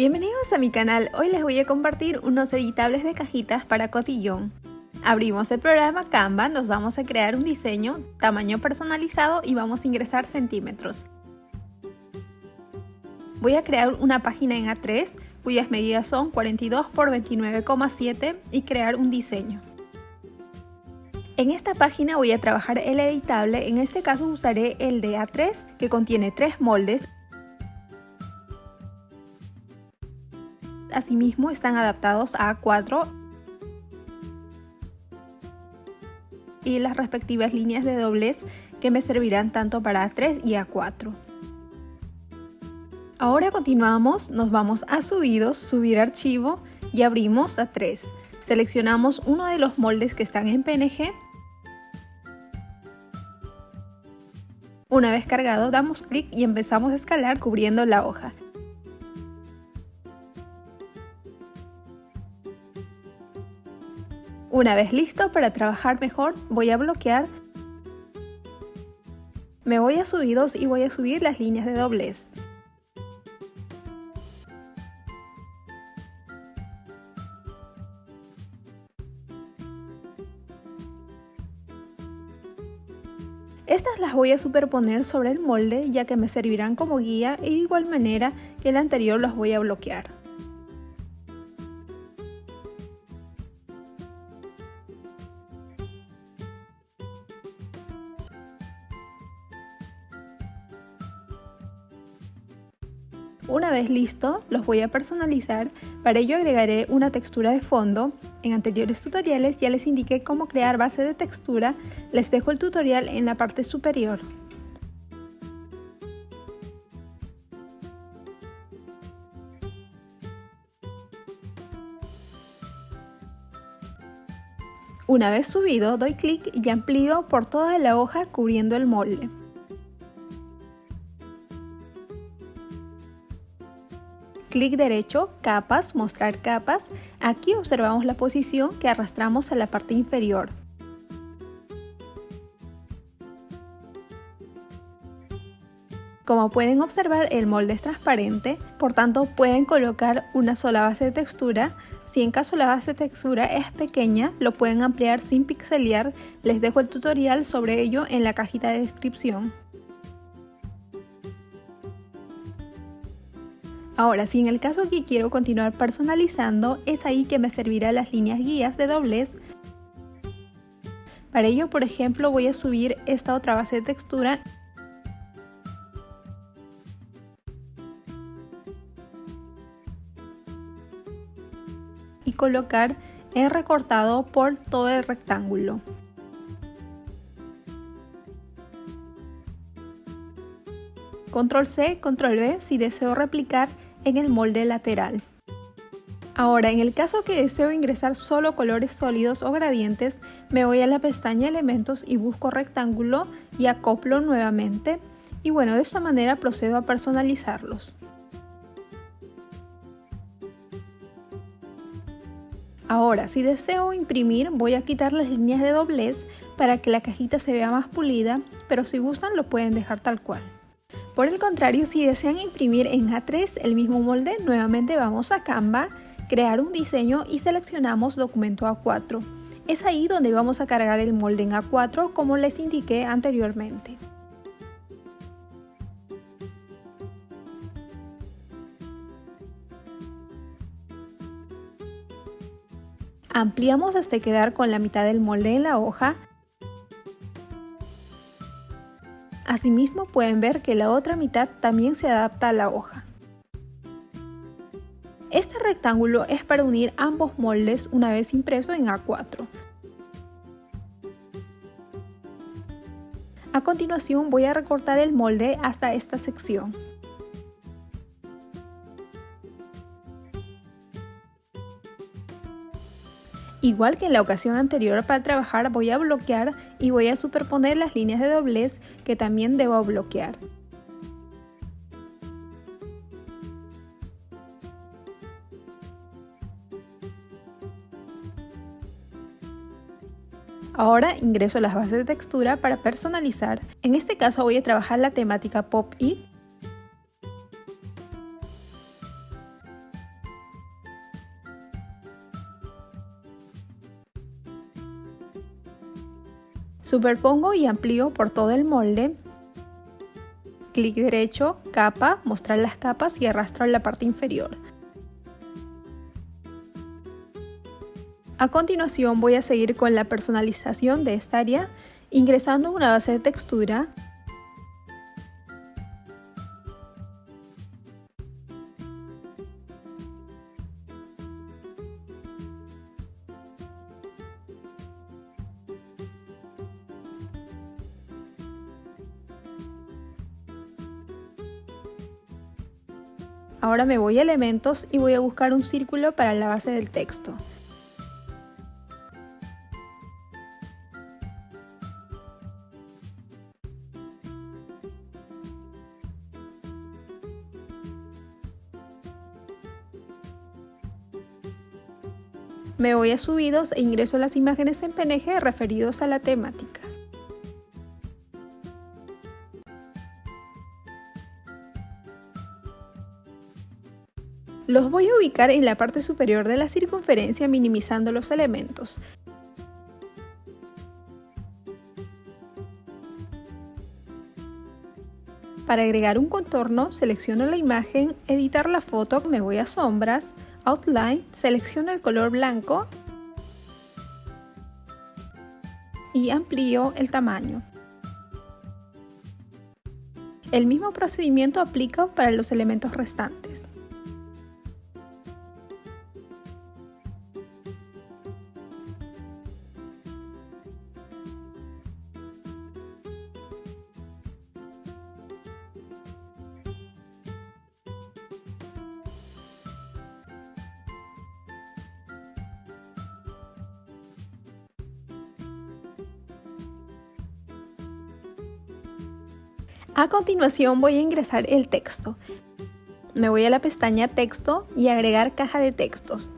Bienvenidos a mi canal. Hoy les voy a compartir unos editables de cajitas para cotillón. Abrimos el programa Canva, nos vamos a crear un diseño, tamaño personalizado y vamos a ingresar centímetros. Voy a crear una página en A3 cuyas medidas son 42 por 29,7 y crear un diseño. En esta página voy a trabajar el editable, en este caso usaré el de A3 que contiene 3 moldes. Asimismo están adaptados a A4 y las respectivas líneas de doblez que me servirán tanto para A3 y A4. Ahora continuamos, nos vamos a subidos, subir archivo y abrimos A3. Seleccionamos uno de los moldes que están en PNG. Una vez cargado damos clic y empezamos a escalar cubriendo la hoja. Una vez listo para trabajar mejor, voy a bloquear. Me voy a subidos y voy a subir las líneas de doblez. Estas las voy a superponer sobre el molde ya que me servirán como guía y de igual manera que el anterior los voy a bloquear. Una vez listo, los voy a personalizar. Para ello agregaré una textura de fondo. En anteriores tutoriales ya les indiqué cómo crear base de textura. Les dejo el tutorial en la parte superior. Una vez subido, doy clic y amplío por toda la hoja cubriendo el molde. Clic derecho, capas, mostrar capas. Aquí observamos la posición que arrastramos a la parte inferior. Como pueden observar, el molde es transparente, por tanto pueden colocar una sola base de textura. Si en caso la base de textura es pequeña, lo pueden ampliar sin pixelear. Les dejo el tutorial sobre ello en la cajita de descripción. Ahora, si en el caso que quiero continuar personalizando, es ahí que me servirán las líneas guías de doblez. Para ello, por ejemplo, voy a subir esta otra base de textura y colocar el recortado por todo el rectángulo. Control C, Control V si deseo replicar en el molde lateral. Ahora, en el caso que deseo ingresar solo colores sólidos o gradientes, me voy a la pestaña Elementos y busco rectángulo y acoplo nuevamente. Y bueno, de esta manera procedo a personalizarlos. Ahora, si deseo imprimir, voy a quitar las líneas de doblez para que la cajita se vea más pulida, pero si gustan lo pueden dejar tal cual. Por el contrario, si desean imprimir en A3 el mismo molde, nuevamente vamos a Canva, crear un diseño y seleccionamos documento A4. Es ahí donde vamos a cargar el molde en A4 como les indiqué anteriormente. Ampliamos hasta quedar con la mitad del molde en la hoja. Asimismo pueden ver que la otra mitad también se adapta a la hoja. Este rectángulo es para unir ambos moldes una vez impreso en A4. A continuación voy a recortar el molde hasta esta sección. Igual que en la ocasión anterior, para trabajar voy a bloquear y voy a superponer las líneas de doblez que también debo bloquear. Ahora ingreso las bases de textura para personalizar. En este caso voy a trabajar la temática Pop-It. Superpongo y amplío por todo el molde. Clic derecho, capa, mostrar las capas y arrastro en la parte inferior. A continuación voy a seguir con la personalización de esta área, ingresando una base de textura. Ahora me voy a elementos y voy a buscar un círculo para la base del texto. Me voy a subidos e ingreso las imágenes en PNG referidos a la temática. Los voy a ubicar en la parte superior de la circunferencia minimizando los elementos. Para agregar un contorno, selecciono la imagen, editar la foto, me voy a sombras, outline, selecciono el color blanco y amplío el tamaño. El mismo procedimiento aplica para los elementos restantes. A continuación voy a ingresar el texto. Me voy a la pestaña Texto y agregar caja de textos.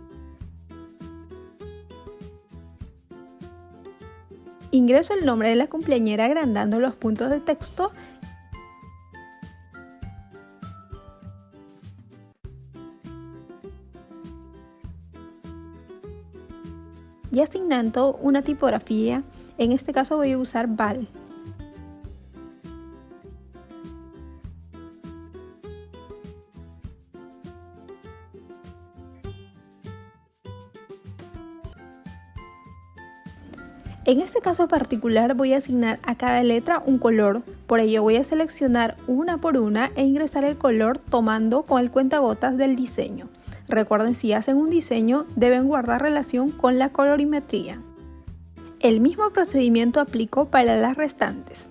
Ingreso el nombre de la cumpleañera agrandando los puntos de texto y asignando una tipografía. En este caso voy a usar Val. En este caso particular voy a asignar a cada letra un color, por ello voy a seleccionar una por una e ingresar el color tomando con el cuentagotas del diseño. Recuerden, si hacen un diseño deben guardar relación con la colorimetría. El mismo procedimiento aplico para las restantes.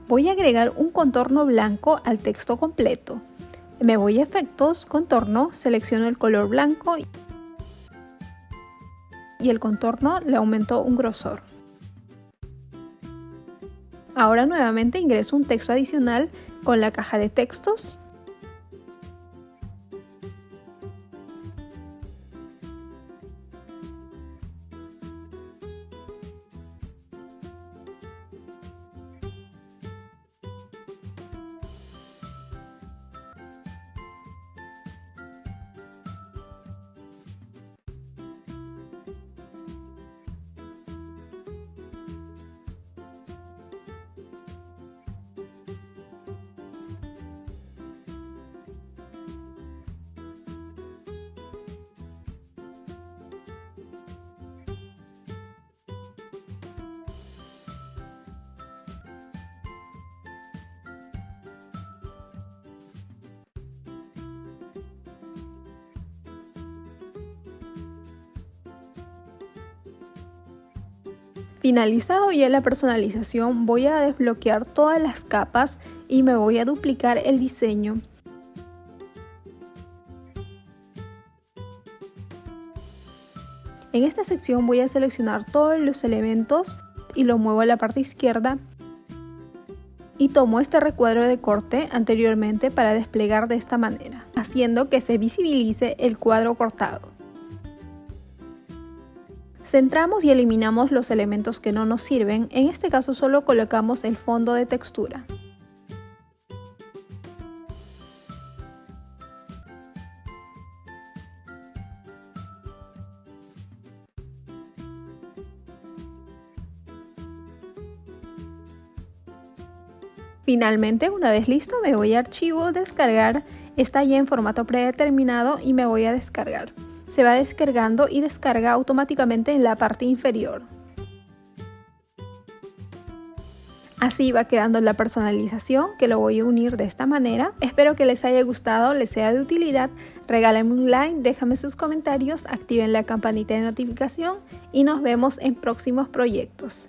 Voy a agregar un contorno blanco al texto completo. Me voy a Efectos, Contorno, selecciono el color blanco y el contorno le aumento un grosor. Ahora nuevamente ingreso un texto adicional con la caja de textos. Finalizado ya la personalización, voy a desbloquear todas las capas y me voy a duplicar el diseño. En esta sección voy a seleccionar todos los elementos y lo muevo a la parte izquierda y tomo este recuadro de corte anteriormente para desplegar de esta manera, haciendo que se visibilice el cuadro cortado. Centramos y eliminamos los elementos que no nos sirven, en este caso solo colocamos el fondo de textura. Finalmente, una vez listo, me voy a archivo, descargar, está ya en formato predeterminado y me voy a descargar. Se va descargando y descarga automáticamente en la parte inferior. Así va quedando la personalización, que lo voy a unir de esta manera. Espero que les haya gustado, les sea de utilidad. Regálenme un like, déjame sus comentarios, activen la campanita de notificación y nos vemos en próximos proyectos.